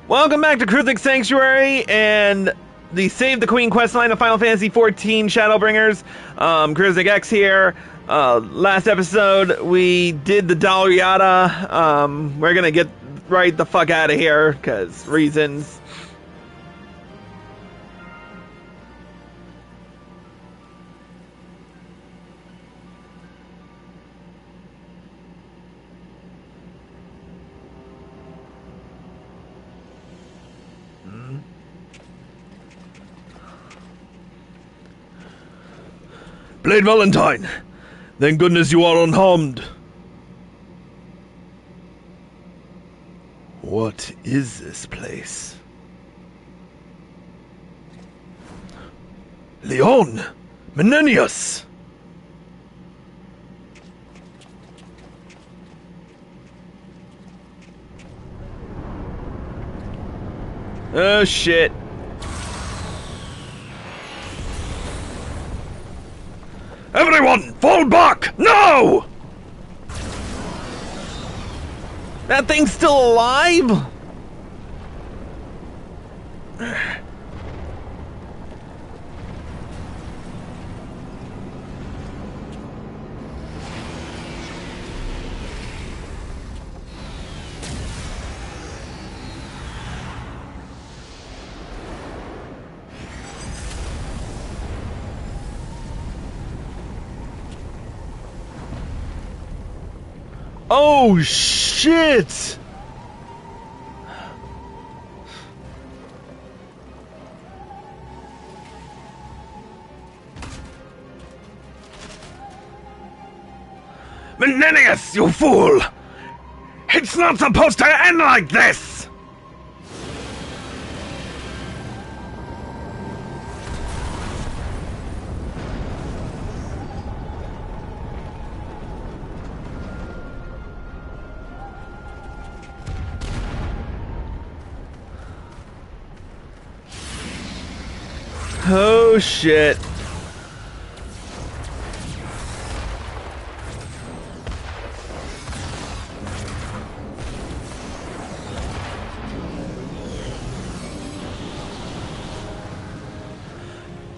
Welcome back to Kruznik's Sanctuary and the Save the Queen questline of Final Fantasy XIV Shadowbringers. Kruznik X here. Last episode, we did the Dollar Yada. We're gonna get right the fuck out of here, because reasons. Blade Valentine! Thank goodness you are unharmed. What is this place? Leon! Menenius! Oh shit. Everyone, fall back! No! That thing's still alive? Oh shit! Menenius, you fool! It's not supposed to end like this! Oh shit.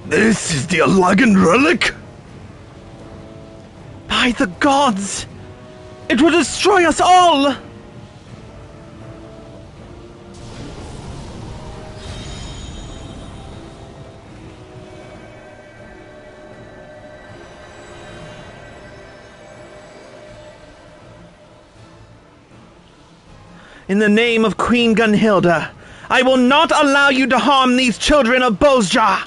This is the Allagan relic? By the gods! It will destroy us all! In the name of Queen Gunhilda, I will not allow you to harm these children of Bozja!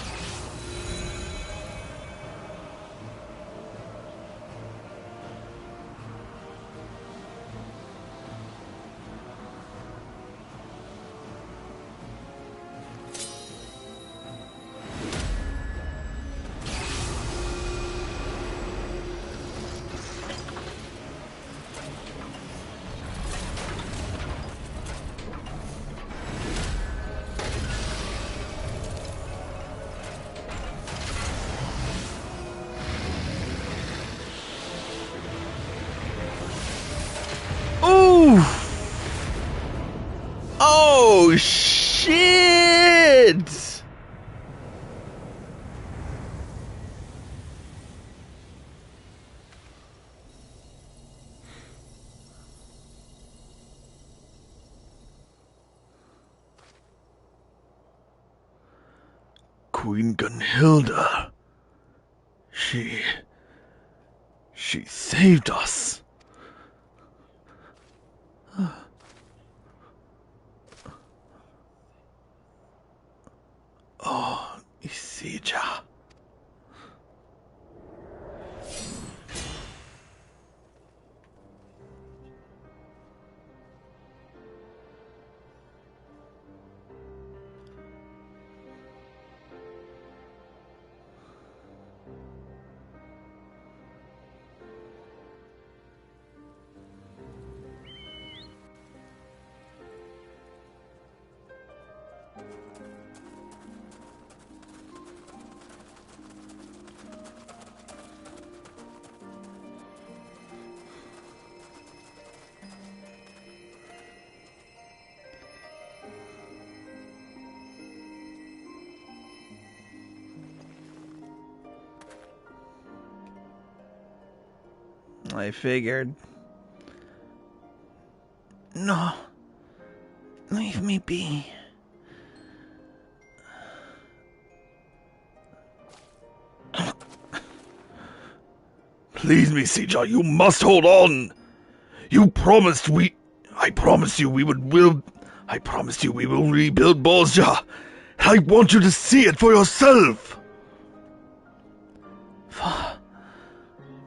Oh shit! Queen Gunhilda. She saved us. Oh, Isija. I figured. No. Leave me be. Please, Misija, you must hold on. You promised I promised you we will rebuild Bozja. I want you to see it for yourself. For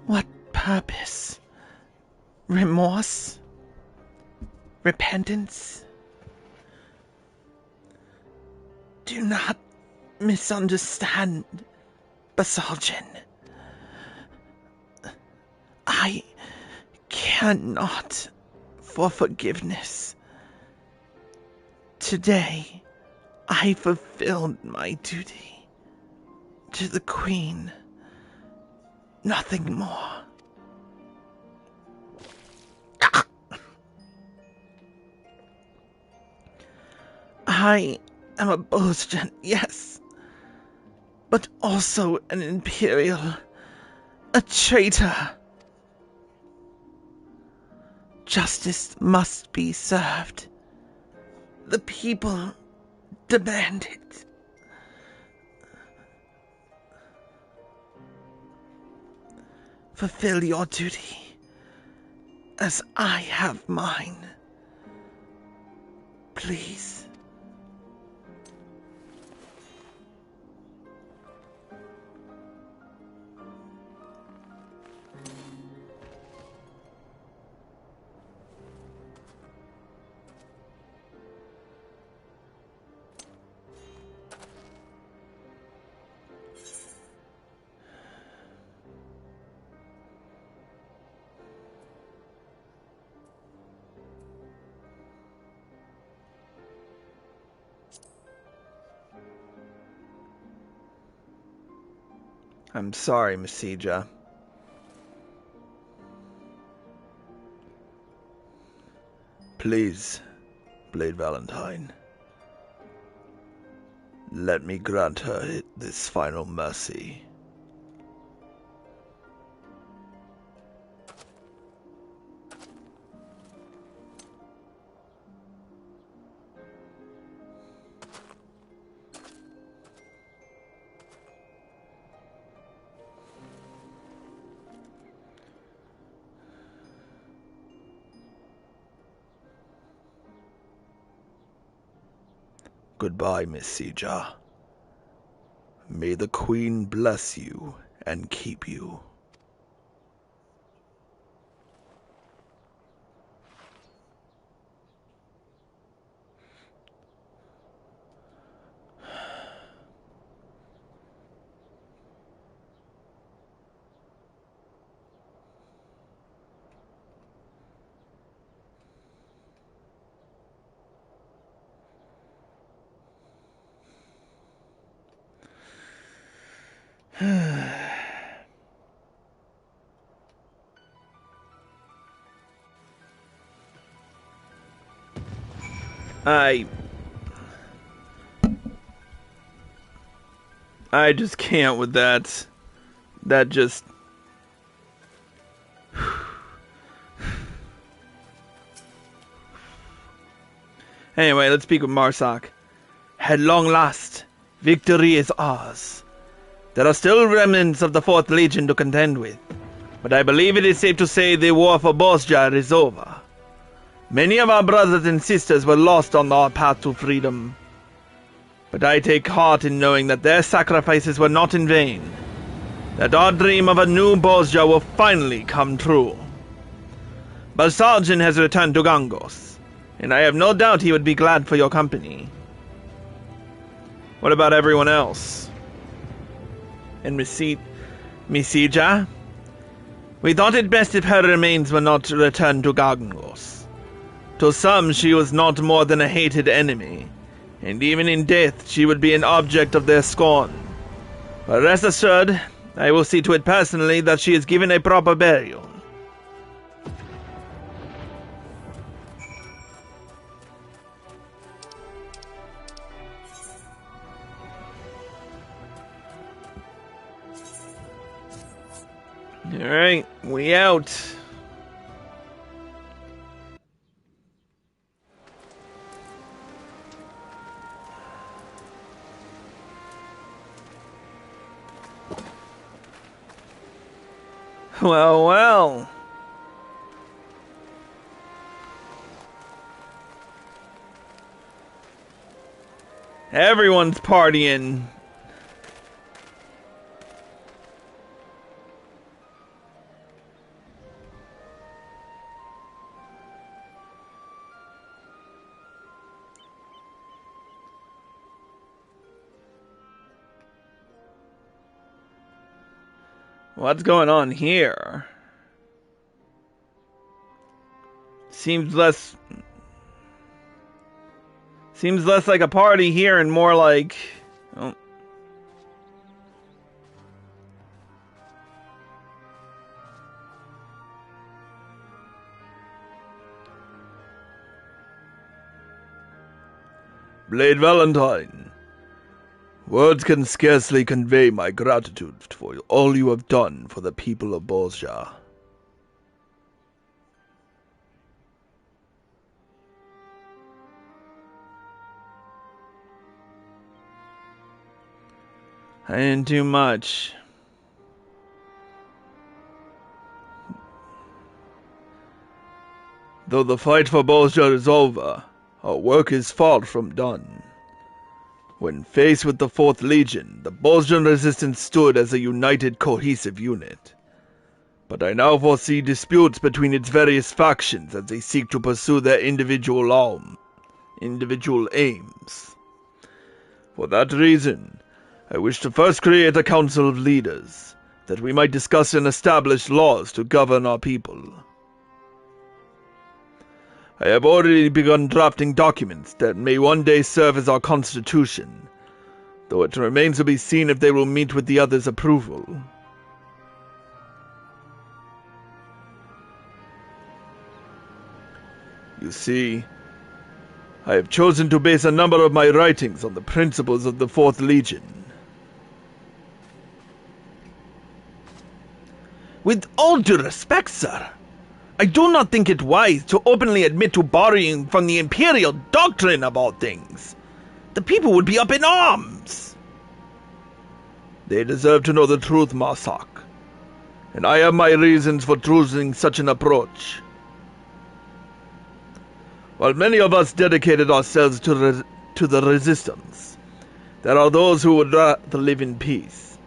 what purpose? Remorse? Repentance? Do not misunderstand, Basaljan. I cannot for forgiveness. Today, I fulfilled my duty to the Queen. Nothing more. I am a Bozjan, yes, but also an Imperial, a traitor. Justice must be served. The people demand it. Fulfill your duty, as I have mine. Please. I'm sorry, Misija. Please, Blade Valentine. Let me grant her this final mercy. Goodbye, Miss Sija. May the Queen bless you and keep you. I just can't with that. That just... Anyway, let's speak with Marsak. At long last, victory is ours. There are still remnants of the 4th Legion to contend with, but I believe it is safe to say the war for Bozja is over. Many of our brothers and sisters were lost on our path to freedom, but I take heart in knowing that their sacrifices were not in vain, that our dream of a new Bozja will finally come true. Basaljan has returned to Gangos, and I have no doubt he would be glad for your company. What about everyone else? And Misija? We thought it best if her remains were not returned to Gangos. To some, she was not more than a hated enemy, and even in death she would be an object of their scorn. But rest assured, I will see to it personally that she is given a proper burial. Alright, we out. Well, well. Everyone's partying. What's going on here? Seems less like a party here and more like... Oh. Blade Valentine, words can scarcely convey my gratitude for all you have done for the people of Bozja. I didn't do much. Though the fight for Bozja is over, our work is far from done. When faced with the 4th Legion, the Bozjan resistance stood as a united, cohesive unit. But I now foresee disputes between its various factions as they seek to pursue their individual aims. For that reason, I wish to first create a council of leaders, that we might discuss and establish laws to govern our people. I have already begun drafting documents that may one day serve as our constitution, though it remains to be seen if they will meet with the others' approval. You see, I have chosen to base a number of my writings on the principles of the 4th Legion. With all due respect, sir, I do not think it wise to openly admit to borrowing from the Imperial doctrine of all things. The people would be up in arms. They deserve to know the truth, Marsak, and I have my reasons for choosing such an approach. While many of us dedicated ourselves to the resistance, there are those who would rather live in peace,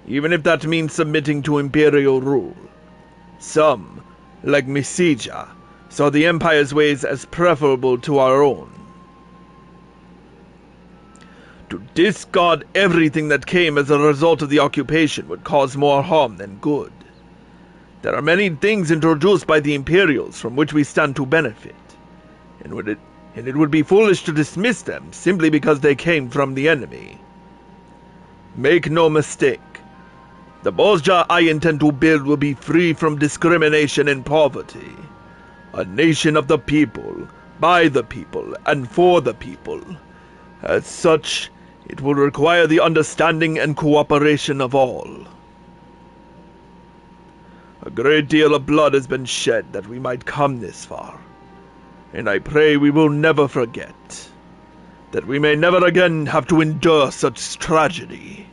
even if that means submitting to Imperial rule. Some, like Misija, saw the Empire's ways as preferable to our own. To discard everything that came as a result of the occupation would cause more harm than good. There are many things introduced by the Imperials from which we stand to benefit, and it would be foolish to dismiss them simply because they came from the enemy. Make no mistake, the Bozja I intend to build will be free from discrimination and poverty. A nation of the people, by the people, and for the people. As such, it will require the understanding and cooperation of all. A great deal of blood has been shed that we might come this far, and I pray we will never forget, that we may never again have to endure such tragedy.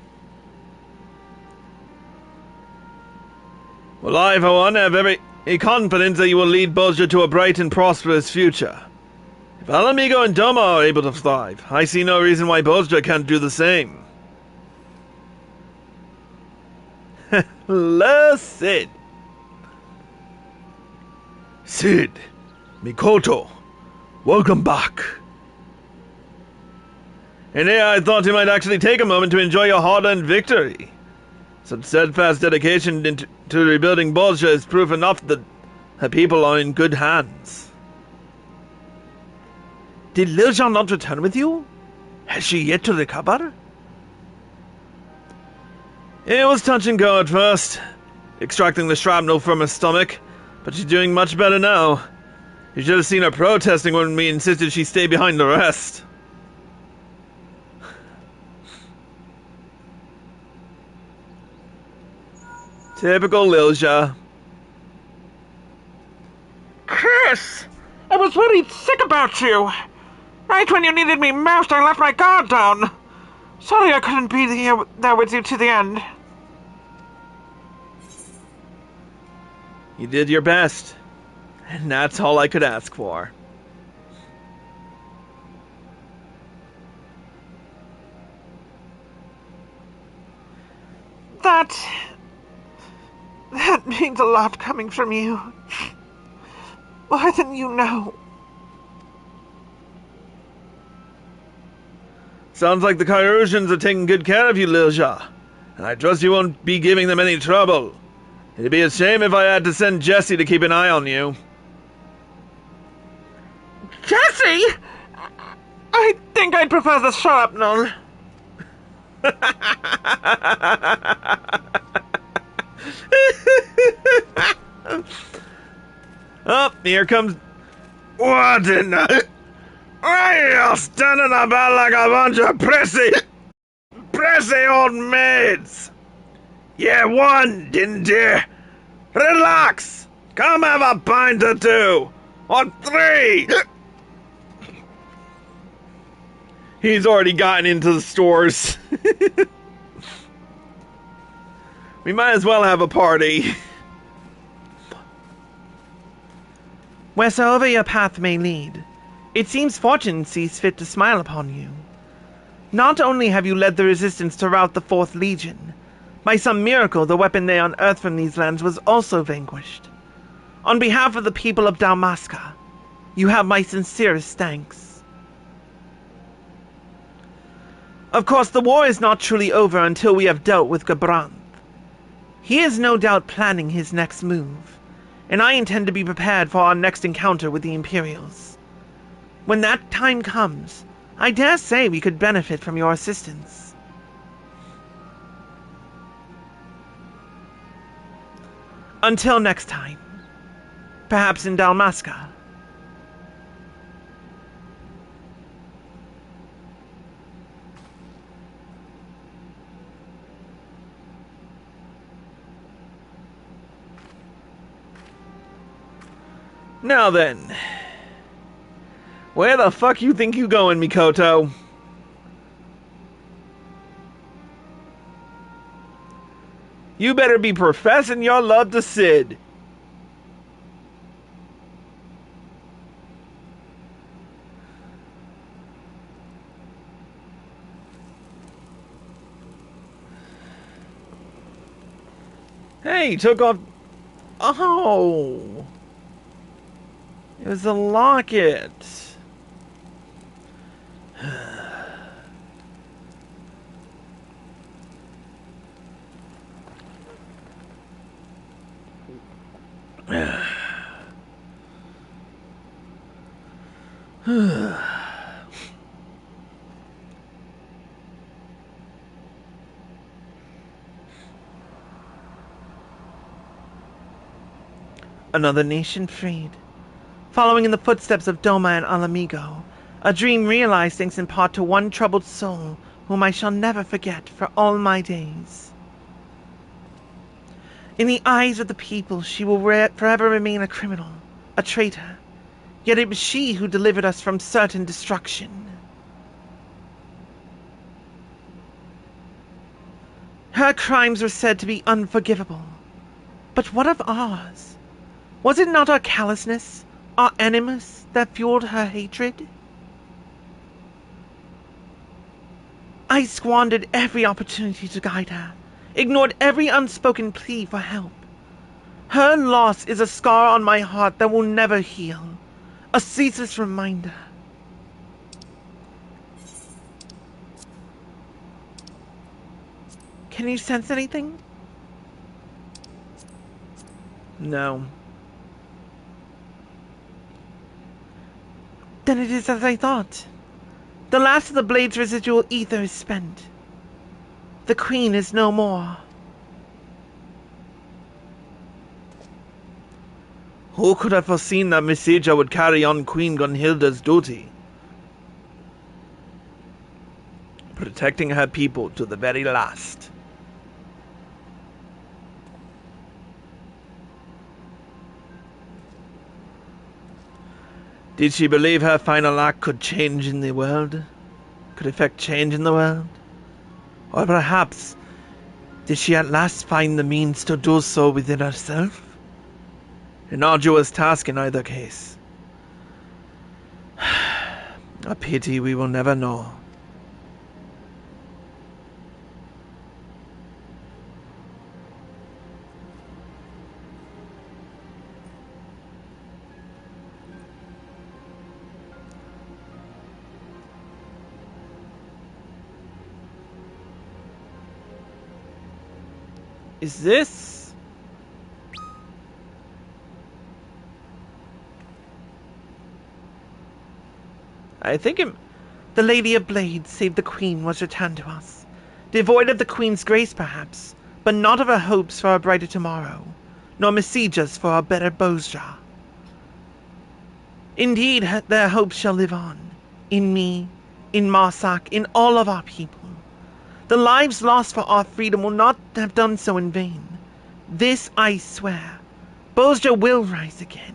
Well, I, for one, have every confidence that you will lead Bozja to a bright and prosperous future. If Alamigo and Doma are able to thrive, I see no reason why Bozja can't do the same. Sid. Sid, Mikoto, welcome back. And here I thought you might actually take a moment to enjoy your hard-earned victory. Such steadfast dedication to rebuilding Bozja is proof enough that her people are in good hands. Did Liljan not return with you? Has she yet to recover? It was touch and go at first, extracting the shrapnel from her stomach, but she's doing much better now. You should have seen her protesting when we insisted she stay behind the rest. Typical Lilja. Chris! I was worried sick about you! Right when you needed me most, I left my guard down. Sorry I couldn't be there with you to the end. You did your best, and that's all I could ask for. That means a lot coming from you. More than you know. Sounds like the Kyrosians are taking good care of you, Bozja, and I trust you won't be giving them any trouble. It'd be a shame if I had to send Jesse to keep an eye on you. Jesse? I think I'd prefer the sharpnel. Oh, here comes... What in the... Why are you standing about like a bunch of prissy old maids? You won, didn't you? Relax. Come have a pint or two. Or 3. He's already gotten into the stores. We might as well have a party. Wheresoever your path may lead, it seems fortune sees fit to smile upon you. Not only have you led the resistance to rout the 4th Legion, by some miracle the weapon they unearthed from these lands was also vanquished. On behalf of the people of Dalmasca, you have my sincerest thanks. Of course, the war is not truly over until we have dealt with Gabranth. He is no doubt planning his next move, and I intend to be prepared for our next encounter with the Imperials. When that time comes, I dare say we could benefit from your assistance. Until next time, perhaps in Dalmasca. Now then, where the fuck you think you going, Mikoto? You better be professing your love to Sid. Hey, he took off... Oh... It was a locket. Another nation freed. Following in the footsteps of Doma and Alamigo, a dream realized thanks in part to one troubled soul whom I shall never forget for all my days. In the eyes of the people, she will forever remain a criminal, a traitor. Yet it was she who delivered us from certain destruction. Her crimes were said to be unforgivable. But what of ours? Was it not our callousness, our animus, that fueled her hatred? I squandered every opportunity to guide her, ignored every unspoken plea for help. Her loss is a scar on my heart that will never heal, a ceaseless reminder. Can you sense anything? No. Then it is as I thought. The last of the blade's residual ether is spent. The queen is no more. Who could have foreseen that Misija would carry on Queen Gunhilda's duty? Protecting her people to the very last. Did she believe her final act could change in the world? Could effect change in the world? Or perhaps, did she at last find the means to do so within herself? An arduous task in either case. A pity we will never know. Is this... I think it... The Lady of Blades, save the Queen, was returned to us. Devoid of the Queen's grace, perhaps, but not of her hopes for a brighter tomorrow, nor messages for a better Bozja. Indeed, their hopes shall live on, in me, in Marsak, in all of our people. The lives lost for our freedom will not have done so in vain. This I swear. Bozja will rise again.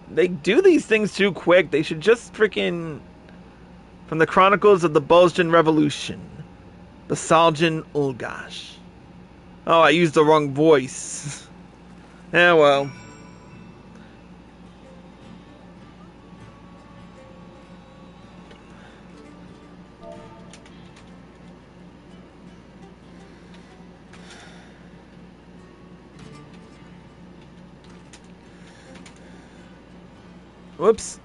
They do these things too quick. They should just freaking... From the Chronicles of the Bozjan Revolution. Basaljan Ulgash. Oh, I used the wrong voice. Yeah, well. Whoops.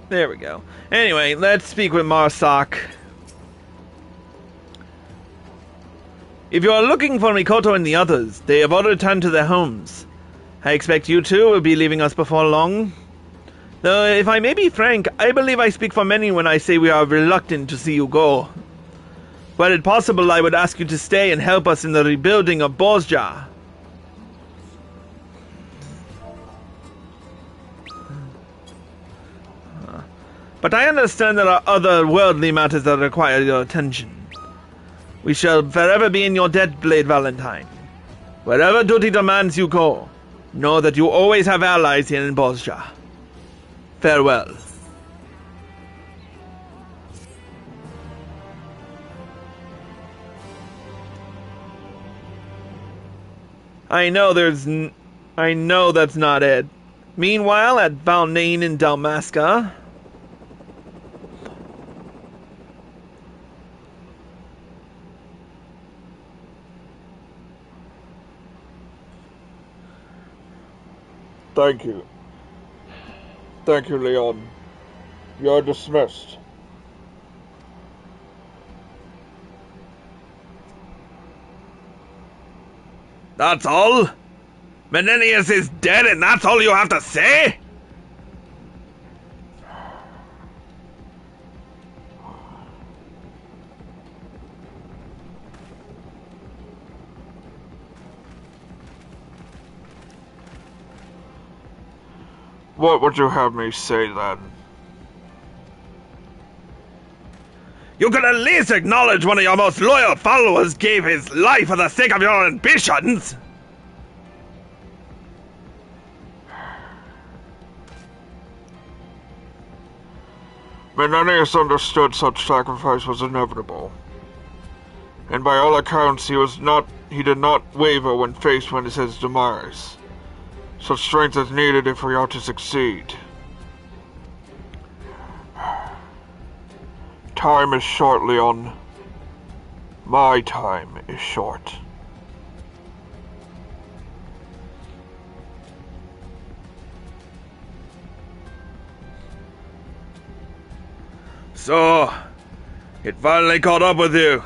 There we go. Anyway, let's speak with Marsak. If you are looking for Mikoto and the others, they have all returned to their homes. I expect you too will be leaving us before long. Though, if I may be frank, I believe I speak for many when I say we are reluctant to see you go. Were it possible, I would ask you to stay and help us in the rebuilding of Bozja. But I understand there are other worldly matters that require your attention. We shall forever be in your debt, Blade Valentine. Wherever duty demands you go, know that you always have allies here in Bozja. Farewell. I know that's not it. Meanwhile, at Valnain in Dalmasca... Thank you. Thank you, Leon. You're dismissed. That's all? Menenius is dead and that's all you have to say? What would you have me say then? You could at least acknowledge one of your most loyal followers gave his life for the sake of your ambitions. Menenius understood such sacrifice was inevitable. And by all accounts, he did not waver when faced with his demise. Such strength is needed if we are to succeed. Time is short, Leon. My time is short. So, it finally caught up with you.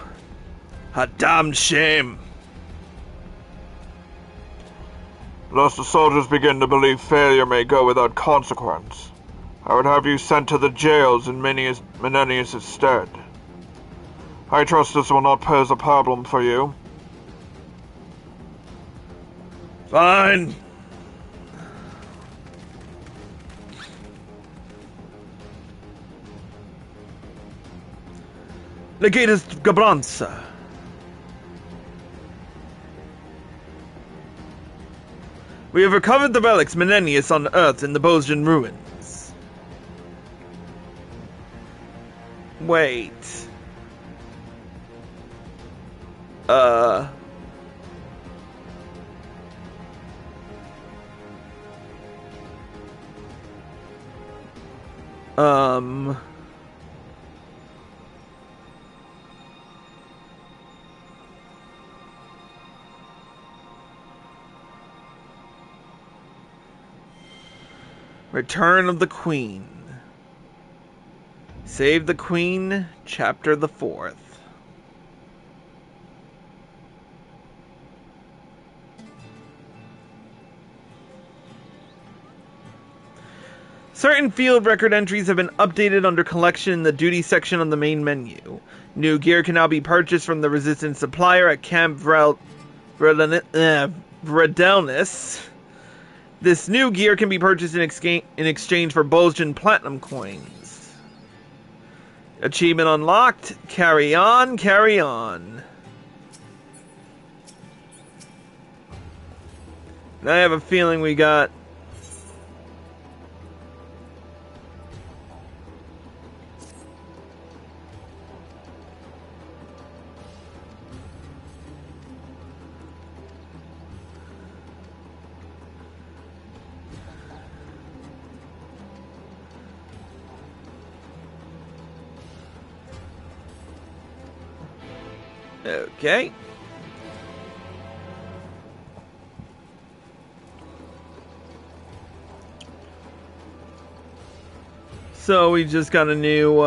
A damned shame. Lest the soldiers begin to believe failure may go without consequence, I would have you sent to the jails in Menenius' stead. I trust this will not pose a problem for you. Fine. Legatus Gabranza. We have recovered the relics Menenius on Earth in the Bozjan ruins. Wait. Return of the Queen. Save the Queen, Chapter the 4th. Certain field record entries have been updated under collection in the duty section on the main menu. New gear can now be purchased from the Resistance supplier at Camp Vredelnis. This new gear can be purchased in exchange for Bozjan Platinum coins. Achievement unlocked. Carry on, carry on. I have a feeling we got... Okay. So we just got a new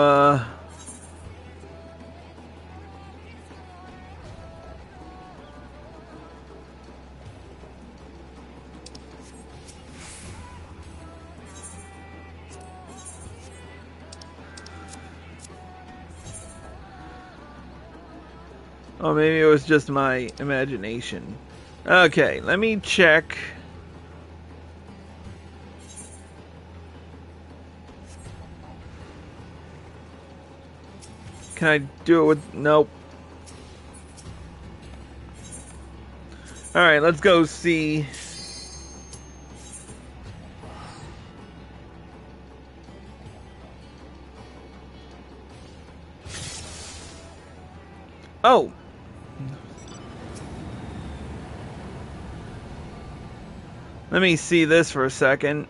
oh, maybe it was just my imagination. Okay, let me check. Can I do it with... Nope. Alright, let's go see... Oh! Let me see this for a second.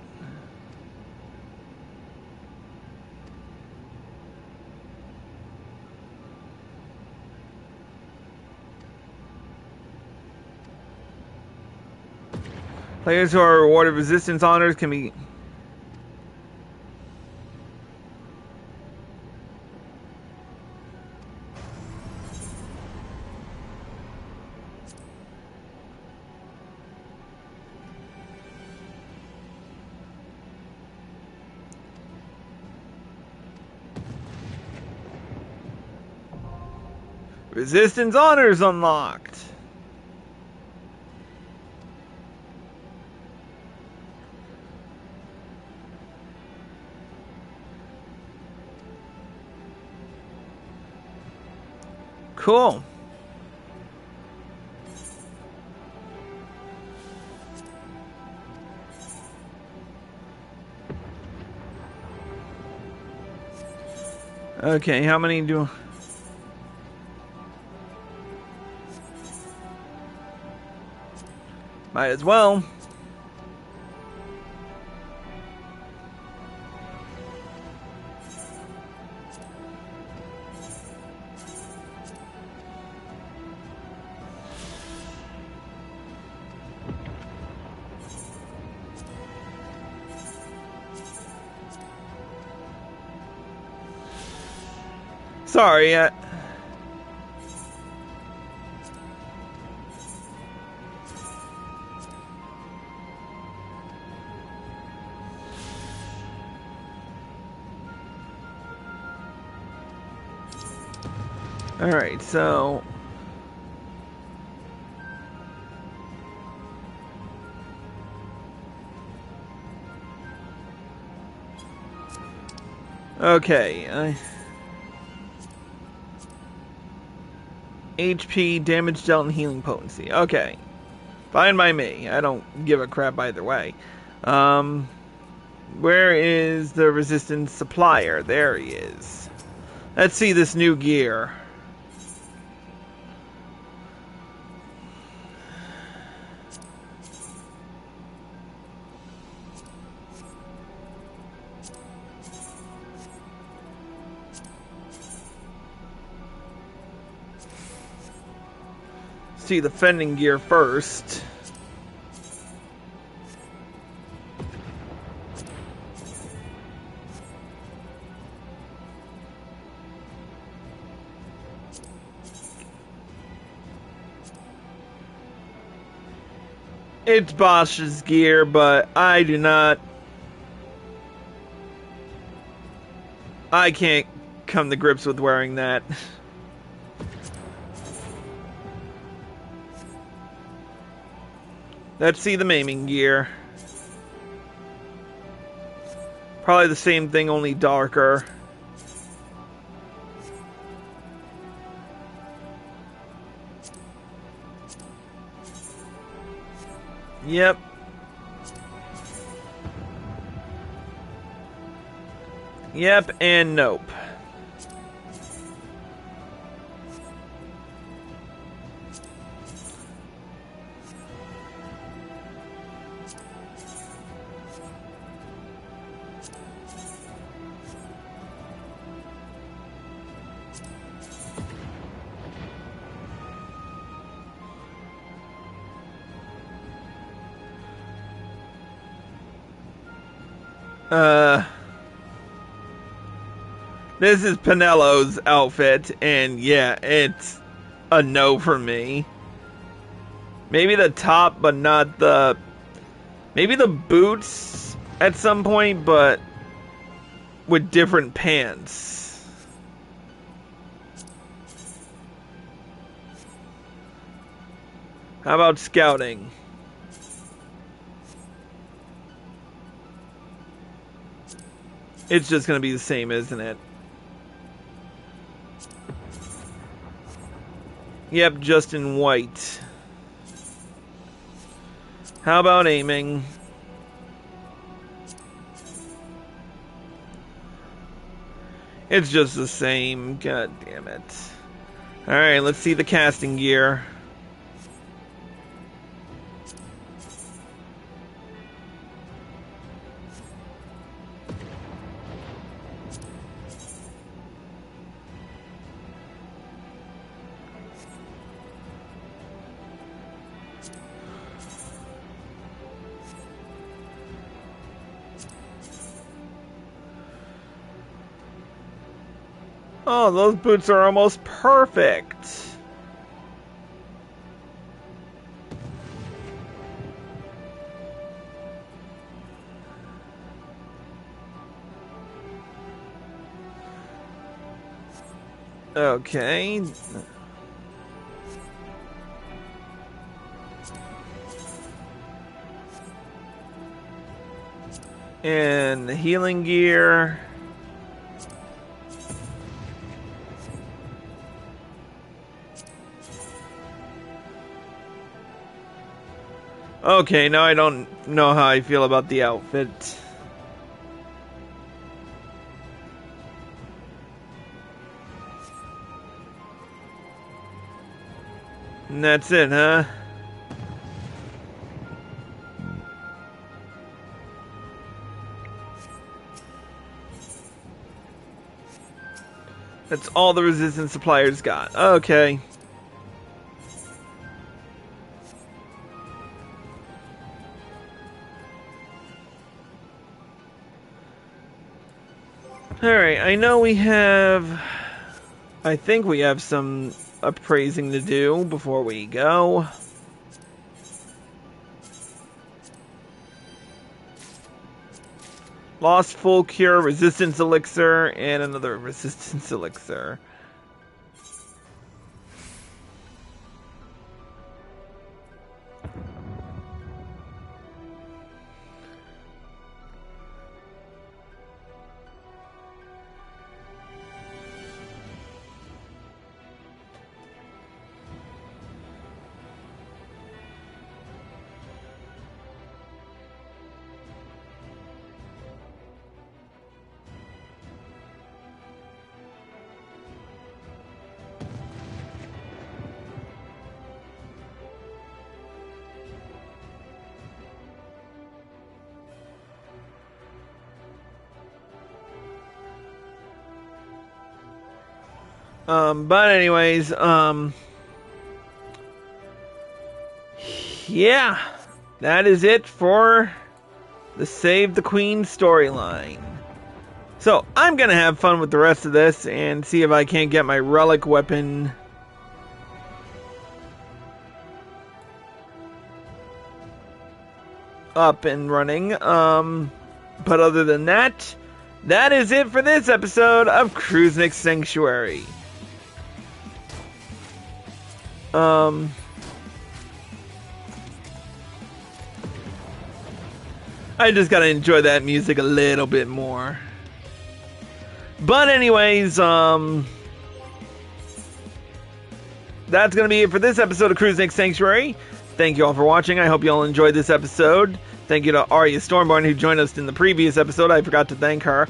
Players who are rewarded resistance honors can be... Resistance honors unlocked. Cool. Okay, how many do... Might as well. Sorry, Alright, so... Okay, HP, damage dealt, and healing potency. Okay. Fine by me. I don't give a crap either way. Where is the resistance supplier? There he is. Let's see this new gear. See the fending gear first. It's Bosch's gear, but I can't come to grips with wearing that. Let's see the maiming gear. Probably the same thing, only darker. Yep. Yep, and nope. This is Pinello's outfit, and yeah, it's a no for me. Maybe the top, but not the... Maybe the boots at some point, but with different pants. How about scouting? It's just gonna be the same, isn't it? Yep, just in white. How about aiming? It's just the same. God damn it. Alright, let's see the casting gear. Oh, those boots are almost perfect. Okay. And the healing gear. Okay, now I don't know how I feel about the outfit. And that's it, huh? That's all the resistance suppliers got. Okay. Alright, I know we have... I think we have some appraising to do before we go. Lost full cure, resistance elixir, and another resistance elixir. But anyways, yeah, that is it for the Save the Queen storyline. So, I'm gonna have fun with the rest of this and see if I can't get my relic weapon up and running. But other than that, that is it for this episode of Kruznik's Sanctuary. I just gotta enjoy that music a little bit more. But anyways, that's gonna be it for this episode of Kruznik's Sanctuary. Thank you all for watching. I hope you all enjoyed this episode. Thank you to Arya Stormborn who joined us in the previous episode. I forgot to thank her.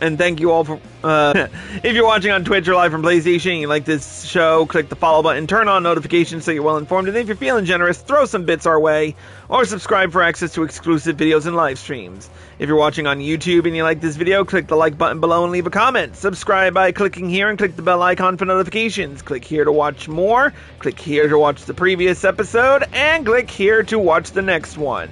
And thank you all for... if you're watching on Twitch or live from PlayStation and you like this show, click the follow button, turn on notifications so you're well informed, and if you're feeling generous, throw some bits our way, or subscribe for access to exclusive videos and live streams. If you're watching on YouTube and you like this video, click the like button below and leave a comment. Subscribe by clicking here and click the bell icon for notifications. Click here to watch more, click here to watch the previous episode, and click here to watch the next one.